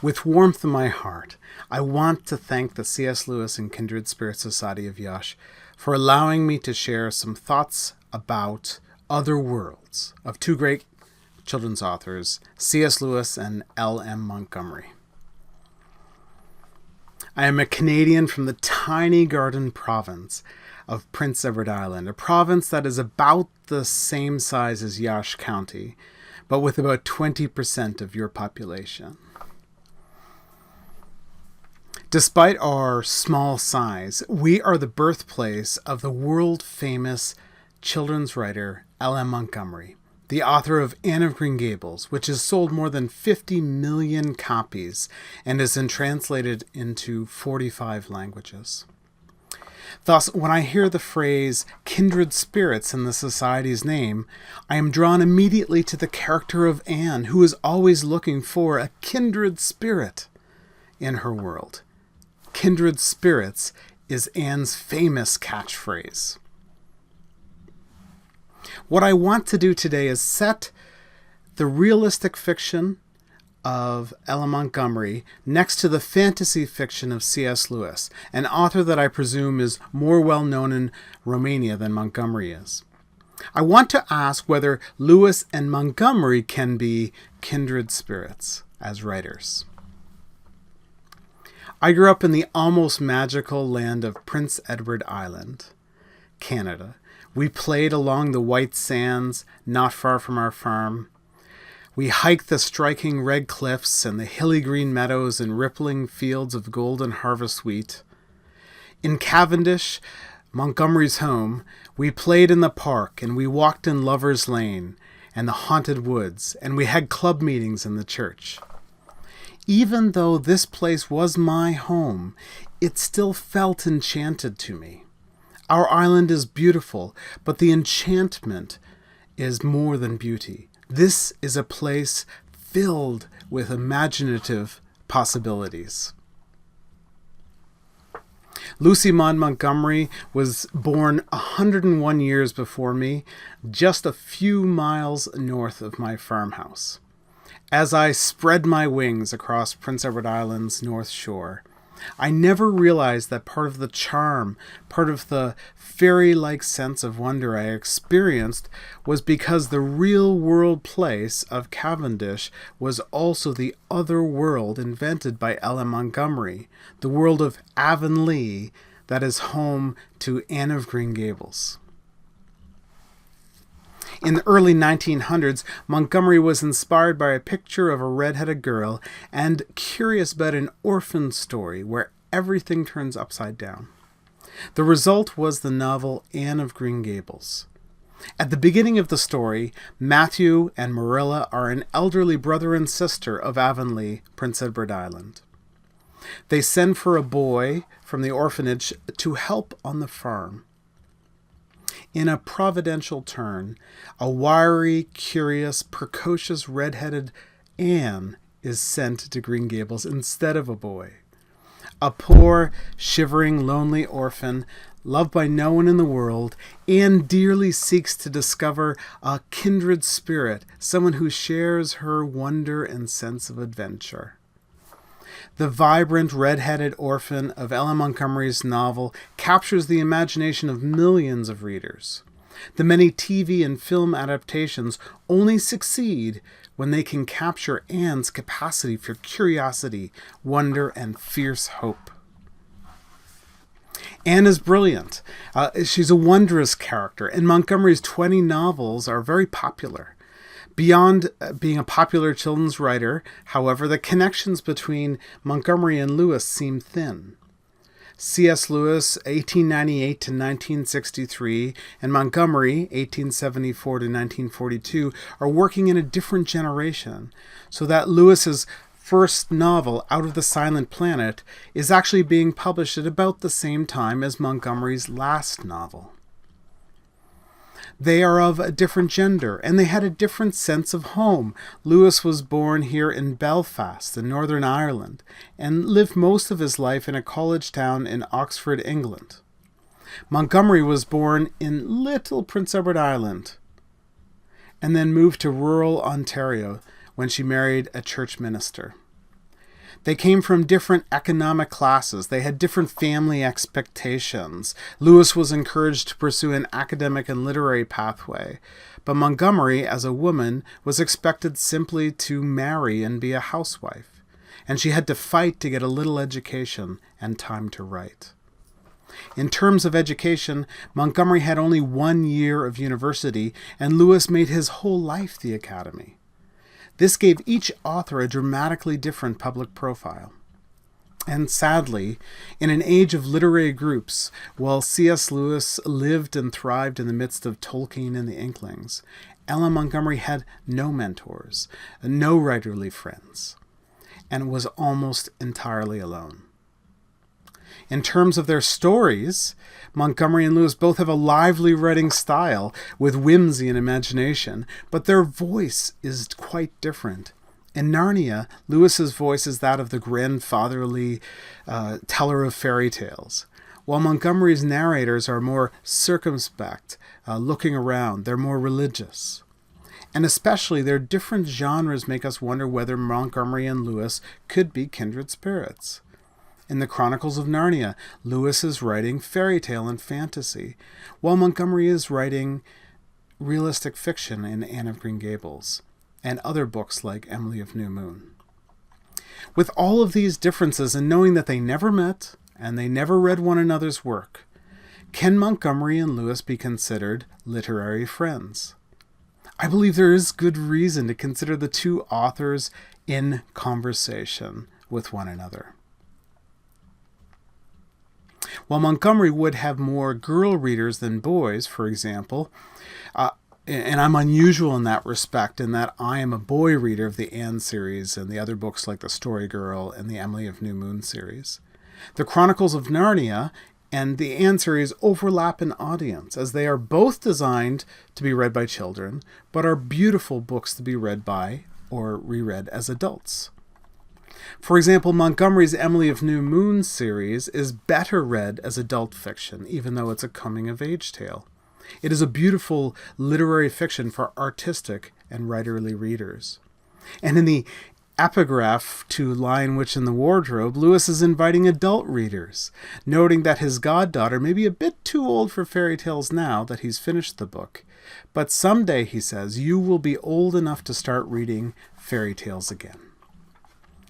With warmth in my heart, I want to thank the C.S. Lewis and Kindred Spirits Society of Iași for allowing me to share some thoughts about other worlds of two great children's authors, C.S. Lewis and L.M. Montgomery. I am a Canadian from the tiny garden province of Prince Edward Island, a province that is about the same size as Iași County, but with about 20% of your population. Despite our small size, we are the birthplace of the world-famous children's writer L.M. Montgomery, the author of Anne of Green Gables, which has sold more than 50 million copies and has been translated into 45 languages. Thus, when I hear the phrase kindred spirits in the society's name, I am drawn immediately to the character of Anne, who is always looking for a kindred spirit in her world. Kindred spirits is Anne's famous catchphrase. What I want to do today is set the realistic fiction of L.M. Montgomery next to the fantasy fiction of C.S. Lewis, an author that I presume is more well known in Romania than Montgomery is. I want to ask whether Lewis and Montgomery can be kindred spirits as writers. I grew up in the almost magical land of Prince Edward Island, Canada. We played along the white sands not far from our farm. We hiked the striking red cliffs and the hilly green meadows and rippling fields of golden harvest wheat. In Cavendish, Montgomery's home, we played in the park and we walked in Lover's Lane and the haunted woods, and we had club meetings in the church. Even though this place was my home, it still felt enchanted to me. Our island is beautiful, but the enchantment is more than beauty. This is a place filled with imaginative possibilities. Lucy Maud Montgomery was born 101 years before me, just a few miles north of my farmhouse. As I spread my wings across Prince Edward Island's north shore, I never realized that part of the charm, part of the fairy-like sense of wonder I experienced was because the real-world place of Cavendish was also the other world invented by L.M. Montgomery, the world of Avonlea that is home to Anne of Green Gables. In the early 1900s, Montgomery was inspired by a picture of a red-headed girl and curious about an orphan story where everything turns upside down. The result was the novel Anne of Green Gables. At the beginning of the story, Matthew and Marilla are an elderly brother and sister of Avonlea, Prince Edward Island. They send for a boy from the orphanage to help on the farm. In a providential turn, a wiry, curious, precocious, red-headed Anne is sent to Green Gables instead of a boy. A poor, shivering, lonely orphan, loved by no one in the world, Anne dearly seeks to discover a kindred spirit, someone who shares her wonder and sense of adventure. The vibrant, red-headed orphan of L.M. Montgomery's novel captures the imagination of millions of readers. The many TV and film adaptations only succeed when they can capture Anne's capacity for curiosity, wonder, and fierce hope. Anne is brilliant. She's a wondrous character, and Montgomery's 20 novels are very popular. Beyond being a popular children's writer, however, the connections between Montgomery and Lewis seem thin. C.S. Lewis, 1898 to 1963, and Montgomery, 1874 to 1942, are working in a different generation, so that Lewis's first novel, Out of the Silent Planet, is actually being published at about the same time as Montgomery's last novel. They are of a different gender, and they had a different sense of home. Lewis was born here in Belfast, in Northern Ireland, and lived most of his life in a college town in Oxford, England. Montgomery was born in Little Prince Edward Island, and then moved to rural Ontario when she married a church minister. They came from different economic classes. They had different family expectations. Lewis was encouraged to pursue an academic and literary pathway, but Montgomery, as a woman, was expected simply to marry and be a housewife, and she had to fight to get a little education and time to write. In terms of education, Montgomery had only 1 year of university, and Lewis made his whole life the academy. This gave each author a dramatically different public profile. And sadly, in an age of literary groups, while C.S. Lewis lived and thrived in the midst of Tolkien and the Inklings, Ellen Montgomery had no mentors, no writerly friends, and was almost entirely alone. In terms of their stories, Montgomery and Lewis both have a lively writing style with whimsy and imagination, but their voice is quite different. In Narnia, Lewis's voice is that of the grandfatherly teller of fairy tales, while Montgomery's narrators are more circumspect, looking around. They're more religious. And especially their different genres make us wonder whether Montgomery and Lewis could be kindred spirits. In the Chronicles of Narnia, Lewis is writing fairy tale and fantasy, while Montgomery is writing realistic fiction in Anne of Green Gables, and other books like Emily of New Moon. With all of these differences, and knowing that they never met and they never read one another's work, can Montgomery and Lewis be considered literary friends? I believe there is good reason to consider the two authors in conversation with one another. While Montgomery would have more girl readers than boys, for example, and I'm unusual in that respect, in that I am a boy reader of the Anne series and the other books like The Story Girl and the Emily of New Moon series. The Chronicles of Narnia and the Anne series overlap in audience, as they are both designed to be read by children, but are beautiful books to be read by or reread as adults. For example, Montgomery's Emily of New Moon series is better read as adult fiction, even though it's a coming-of-age tale. It is a beautiful literary fiction for artistic and writerly readers. And in the epigraph to Lion, Witch, and the Wardrobe, Lewis is inviting adult readers, noting that his goddaughter may be a bit too old for fairy tales now that he's finished the book, but someday, he says, you will be old enough to start reading fairy tales again.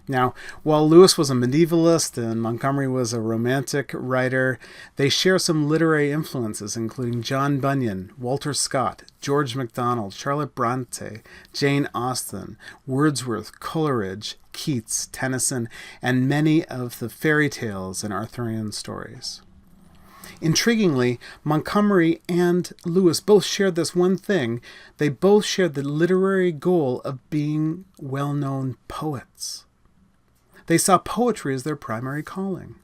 Now, while Lewis was a medievalist and Montgomery was a romantic writer, they share some literary influences, including John Bunyan, Walter Scott, George MacDonald, Charlotte Bronte, Jane Austen, Wordsworth, Coleridge, Keats, Tennyson, and many of the fairy tales and Arthurian stories. Intriguingly, Montgomery and Lewis both shared this one thing. They both shared the literary goal of being well-known poets. They saw poetry as their primary calling.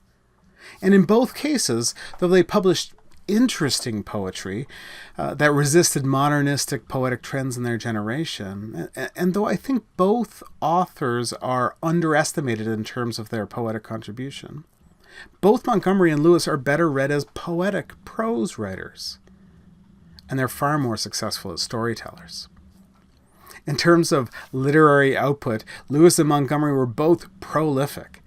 And in both cases, though they published interesting poetry that resisted modernistic poetic trends in their generation, and though I think both authors are underestimated in terms of their poetic contribution, both Montgomery and Lewis are better read as poetic prose writers, and they're far more successful as storytellers. In terms of literary output, Lewis and Montgomery were both prolific.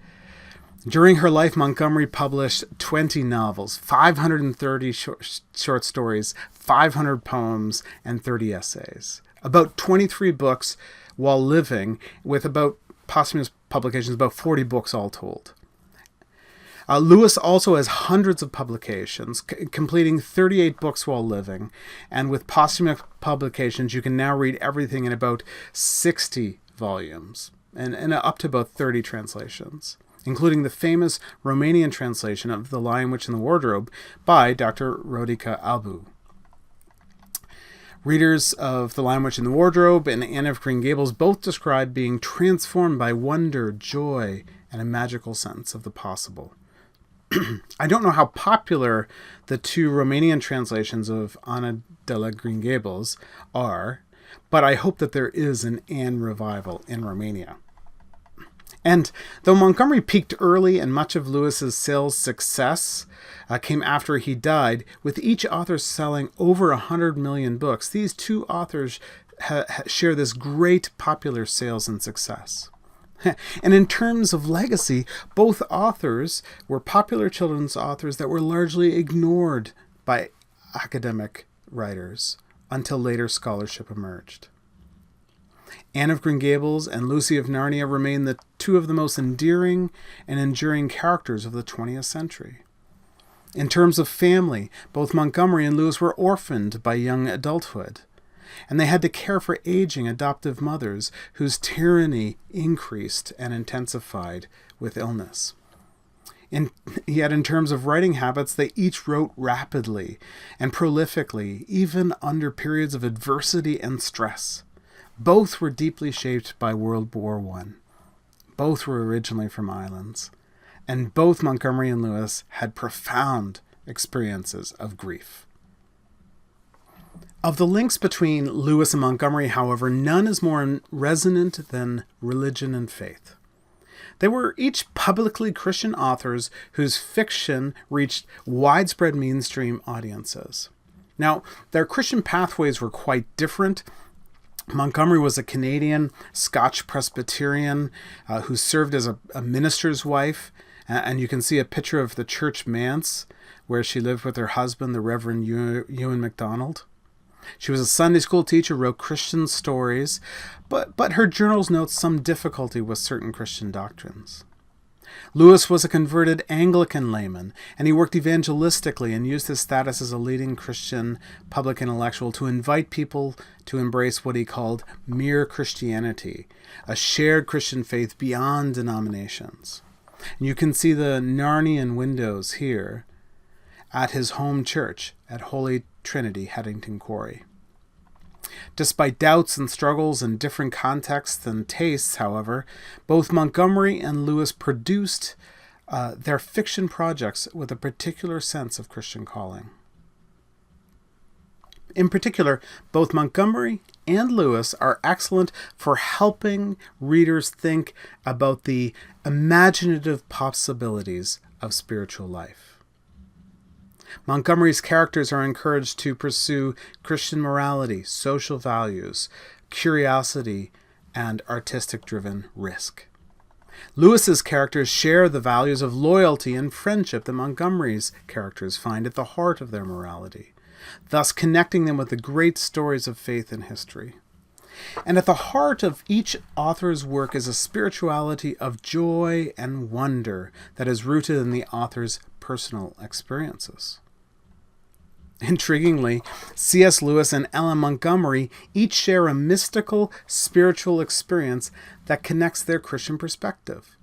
During her life, Montgomery published 20 novels, 530 short stories, 500 poems, and 30 essays. About 23 books while living, with about posthumous publications, about 40 books all told. Lewis also has hundreds of publications, completing 38 books while living, and with posthumous publications, you can now read everything in about 60 volumes, and up to about 30 translations, including the famous Romanian translation of The Lion, Witch, and the Wardrobe by Dr. Rodica Albu. Readers of The Lion, Witch, and the Wardrobe and Anne of Green Gables both describe being transformed by wonder, joy, and a magical sense of the possible. I don't know how popular the two Romanian translations of Anne de Green Gables are, but I hope that there is an Anne revival in Romania. And though Montgomery peaked early and much of Lewis's sales success came after he died, with each author selling over 100 million books, these two authors share this great popular sales and success. And in terms of legacy, both authors were popular children's authors that were largely ignored by academic writers until later scholarship emerged. Anne of Green Gables and Lucy of Narnia remain the two of the most endearing and enduring characters of the 20th century. In terms of family, both Montgomery and Lewis were orphaned by young adulthood, and they had to care for aging adoptive mothers whose tyranny increased and intensified with illness. Yet in terms of writing habits, they each wrote rapidly and prolifically, even under periods of adversity and stress. Both were deeply shaped by World War I. Both were originally from islands. And both Montgomery and Lewis had profound experiences of grief. Of the links between Lewis and Montgomery, however, none is more resonant than religion and faith. They were each publicly Christian authors whose fiction reached widespread mainstream audiences. Now, their Christian pathways were quite different. Montgomery was a Canadian Scotch Presbyterian who served as a minister's wife, and you can see a picture of the church manse where she lived with her husband, the Reverend Ewan MacDonald. She was a Sunday school teacher, wrote Christian stories, but her journals note some difficulty with certain Christian doctrines. Lewis was a converted Anglican layman, and he worked evangelistically and used his status as a leading Christian public intellectual to invite people to embrace what he called mere Christianity, a shared Christian faith beyond denominations. And you can see the Narnian windows here at his home church at Holy Trinity, Headington Quarry. Despite doubts and struggles in different contexts and tastes, however, both Montgomery and Lewis produced their fiction projects with a particular sense of Christian calling. In particular, both Montgomery and Lewis are excellent for helping readers think about the imaginative possibilities of spiritual life. Montgomery's characters are encouraged to pursue Christian morality, social values, curiosity, and artistic-driven risk. Lewis's characters share the values of loyalty and friendship that Montgomery's characters find at the heart of their morality, thus connecting them with the great stories of faith and history. And at the heart of each author's work is a spirituality of joy and wonder that is rooted in the author's personal experiences. Intriguingly, C.S. Lewis and Ellen Montgomery each share a mystical, spiritual experience that connects their Christian perspective.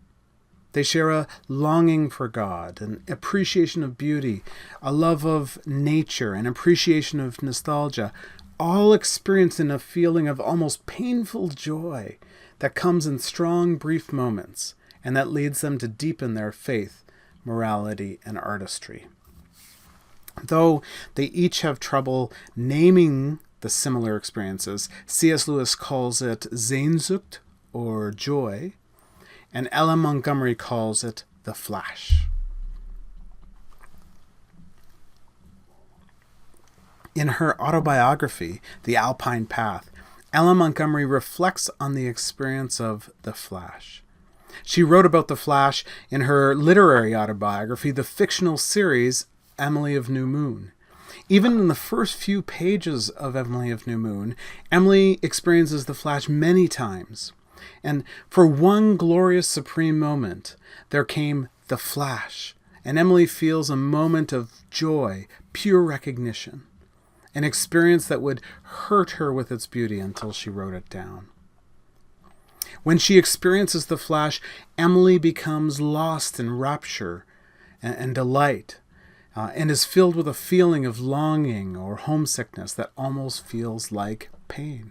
They share a longing for God, an appreciation of beauty, a love of nature, an appreciation of nostalgia, all experienced in a feeling of almost painful joy that comes in strong, brief moments, and that leads them to deepen their faith, morality, and artistry. Though they each have trouble naming the similar experiences, C.S. Lewis calls it Sehnsucht, or joy, and Ellen Montgomery calls it the flash. In her autobiography, The Alpine Path, Ellen Montgomery reflects on the experience of the flash. She wrote about the flash in her literary autobiography, the fictional series Emily of New Moon. Even in the first few pages of Emily of New Moon, Emily experiences the flash many times. And for one glorious supreme moment, there came the flash, and Emily feels a moment of joy, pure recognition, an experience that would hurt her with its beauty until she wrote it down. When she experiences the flash, Emily becomes lost in rapture and delight, and is filled with a feeling of longing or homesickness that almost feels like pain.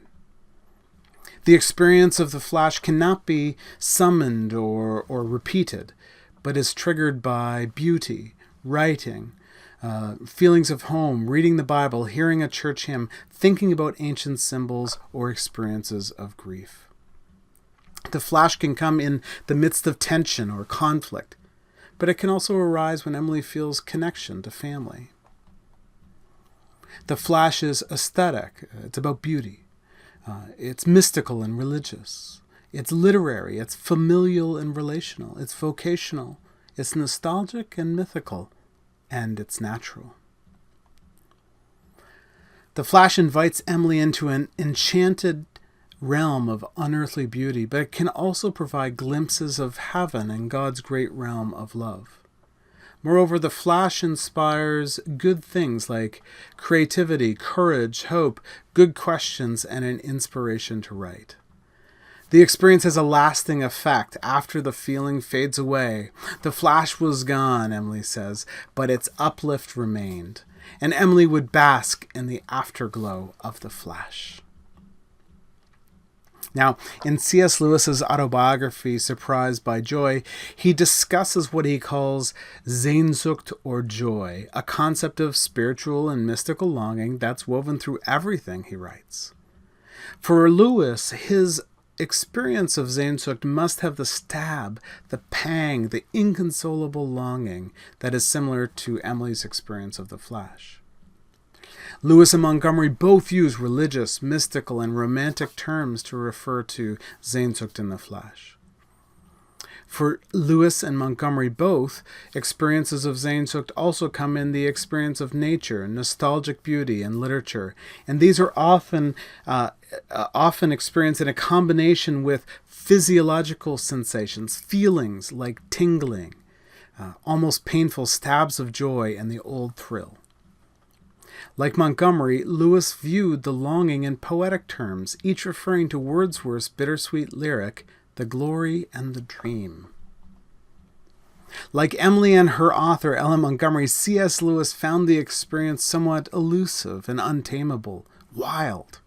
The experience of the flash cannot be summoned or repeated, but is triggered by beauty, writing, feelings of home, reading the Bible, hearing a church hymn, thinking about ancient symbols, or experiences of grief. The flash can come in the midst of tension or conflict, but it can also arise when Emily feels connection to family. The flash is aesthetic. It's about beauty. It's mystical and religious. It's literary, it's familial and relational, it's vocational, it's nostalgic and mythical, and it's natural. The Flash invites Emily into an enchanted realm of unearthly beauty, but it can also provide glimpses of heaven and God's great realm of love. Moreover, the Flash inspires good things like creativity, courage, hope, good questions, and an inspiration to write. The experience has a lasting effect after the feeling fades away. The Flash was gone, Emily says, but its uplift remained, and Emily would bask in the afterglow of the Flash. Now, in C.S. Lewis's autobiography, Surprised by Joy, he discusses what he calls Sehnsucht or joy, a concept of spiritual and mystical longing that's woven through everything he writes. For Lewis, his experience of Sehnsucht must have the stab, the pang, the inconsolable longing that is similar to Emily's experience of the Flash. Lewis and Montgomery both use religious, mystical, and romantic terms to refer to Sehnsucht in the Flash. For Lewis and Montgomery both, experiences of Sehnsucht also come in the experience of nature, nostalgic beauty, and literature, and these are often experienced in a combination with physiological sensations, feelings like tingling, almost painful stabs of joy, and the old thrill. Like Montgomery, Lewis viewed the longing in poetic terms, each referring to Wordsworth's bittersweet lyric, The Glory and the Dream. Like Emily and her author, Ellen Montgomery, C.S. Lewis found the experience somewhat elusive and untamable, wild.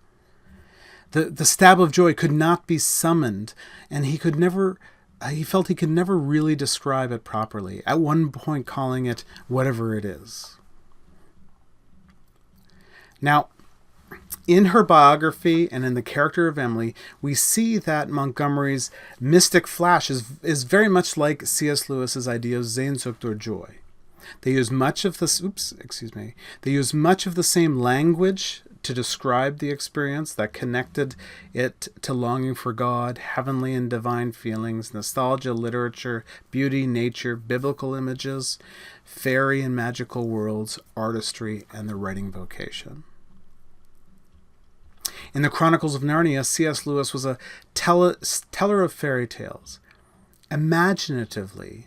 The stab of joy could not be summoned, and he felt he could never really describe it properly, at one point calling it whatever it is. Now, in her biography and in the character of Emily, we see that Montgomery's mystic flash is very much like C.S. Lewis's idea of Sehnsucht or joy. They use much of the same language to describe the experience that connected it to longing for God, heavenly and divine feelings, nostalgia, literature, beauty, nature, biblical images, fairy and magical worlds, artistry, and the writing vocation. In the Chronicles of Narnia, C.S. Lewis was a teller of fairy tales. Imaginatively,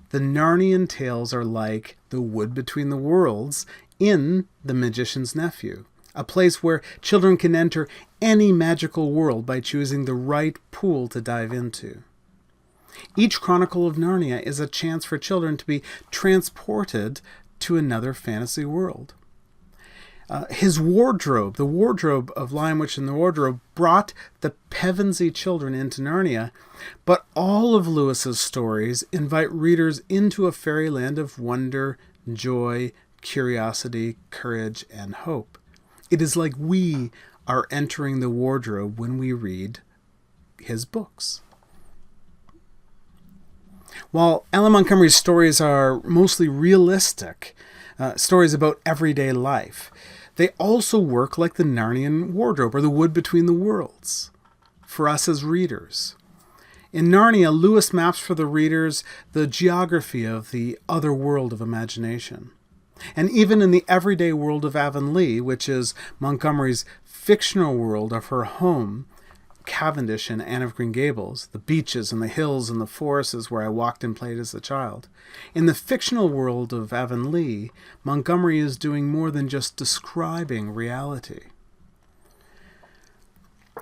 the Narnian tales are like the wood between the worlds in The Magician's Nephew, a place where children can enter any magical world by choosing the right pool to dive into. Each Chronicle of Narnia is a chance for children to be transported to another fantasy world. His wardrobe, the wardrobe of Lion Witch and the Wardrobe, brought the Pevensey children into Narnia, but all of Lewis's stories invite readers into a fairyland of wonder, joy, curiosity, courage, and hope. It is like we are entering the wardrobe when we read his books. While Ellen Montgomery's stories are mostly realistic, stories about everyday life, they also work like the Narnian wardrobe or the wood between the worlds for us as readers. In Narnia, Lewis maps for the readers the geography of the other world of imagination. And even in the everyday world of Avonlea, which is Montgomery's fictional world of her home, Cavendish and Anne of Green Gables, the beaches and the hills and the forests where I walked and played as a child. In the fictional world of Avonlea, Montgomery is doing more than just describing reality.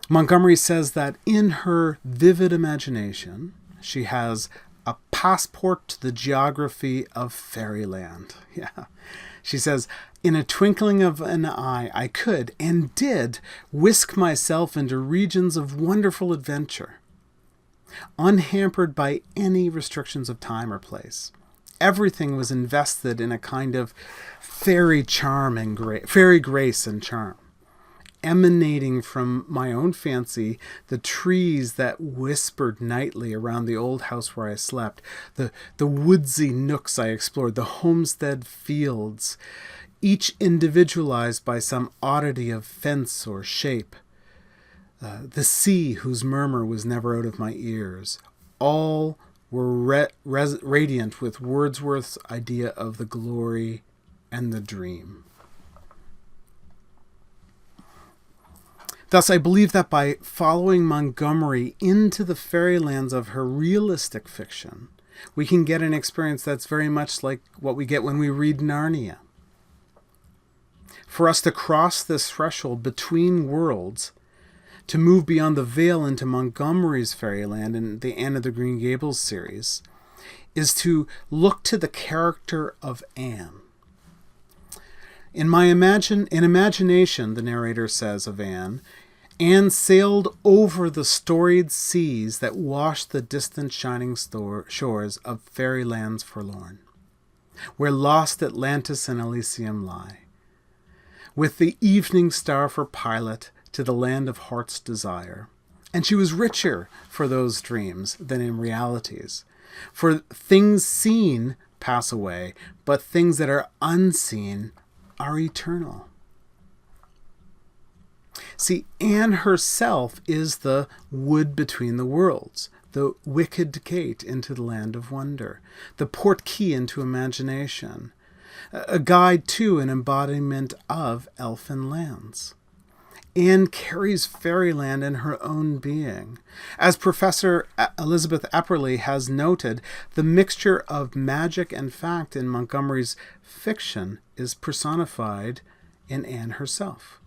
Montgomery says that in her vivid imagination, she has a passport to the geography of fairyland. Yeah. She says, in a twinkling of an eye, I could, and did, whisk myself into regions of wonderful adventure, unhampered by any restrictions of time or place. Everything was invested in a kind of fairy grace and charm. Emanating from my own fancy, the trees that whispered nightly around the old house where I slept, the woodsy nooks I explored, the homestead fields, each individualized by some oddity of fence or shape. the sea whose murmur was never out of my ears, all were radiant with Wordsworth's idea of the glory and the dream. Thus, I believe that by following Montgomery into the fairylands of her realistic fiction, we can get an experience that's very much like what we get when we read Narnia. For us to cross this threshold between worlds, to move beyond the veil into Montgomery's fairyland in the Anne of the Green Gables series, is to look to the character of Anne. In imagination, the narrator says of Anne sailed over the storied seas that washed the distant shining shores of fairylands forlorn, where lost Atlantis and Elysium lie, with the evening star for pilot to the land of heart's desire. And she was richer for those dreams than in realities. For things seen pass away, but things that are unseen are eternal. See, Anne herself is the wood between the worlds, the wicket gate into the land of wonder, the port key into imagination, a guide to an embodiment of elfin lands. Anne carries fairyland in her own being. As Professor Elizabeth Epperly has noted, the mixture of magic and fact in Montgomery's fiction is personified in Anne herself.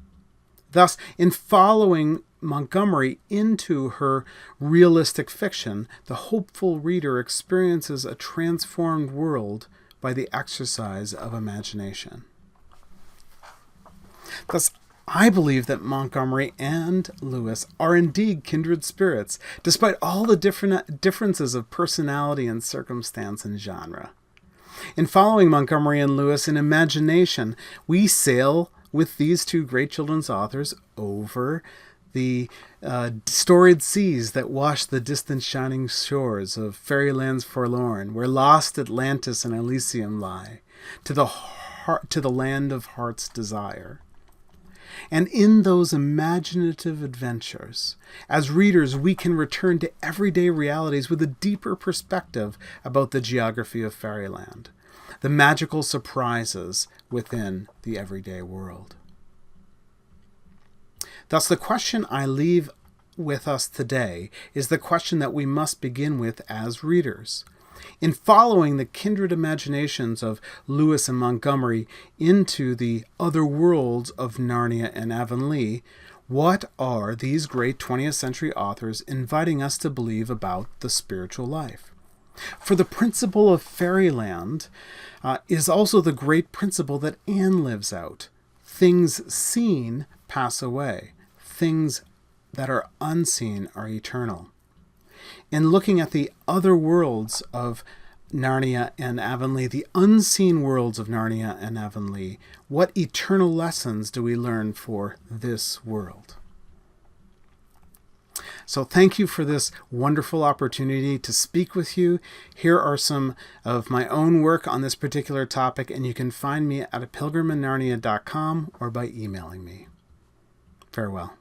Thus, in following Montgomery into her realistic fiction, the hopeful reader experiences a transformed world by the exercise of imagination. Thus, I believe that Montgomery and Lewis are indeed kindred spirits, despite all the differences of personality and circumstance and genre. In following Montgomery and Lewis in imagination, we sail with these two great children's authors over the storied seas that wash the distant shining shores of fairylands forlorn, where lost Atlantis and Elysium lie, to the land of heart's desire. And in those imaginative adventures, as readers, we can return to everyday realities with a deeper perspective about the geography of fairyland, the magical surprises within the everyday world. Thus, the question I leave with us today is the question that we must begin with as readers. In following the kindred imaginations of Lewis and Montgomery into the other worlds of Narnia and Avonlea, what are these great 20th century authors inviting us to believe about the spiritual life? For the principle of fairyland is also the great principle that Anne lives out. Things seen pass away. Things that are unseen are eternal. In looking at the other worlds of Narnia and Avonlea, the unseen worlds of Narnia and Avonlea, what eternal lessons do we learn for this world? So thank you for this wonderful opportunity to speak with you. Here are some of my own work on this particular topic, and you can find me at apilgriminarnia.com or by emailing me. Farewell.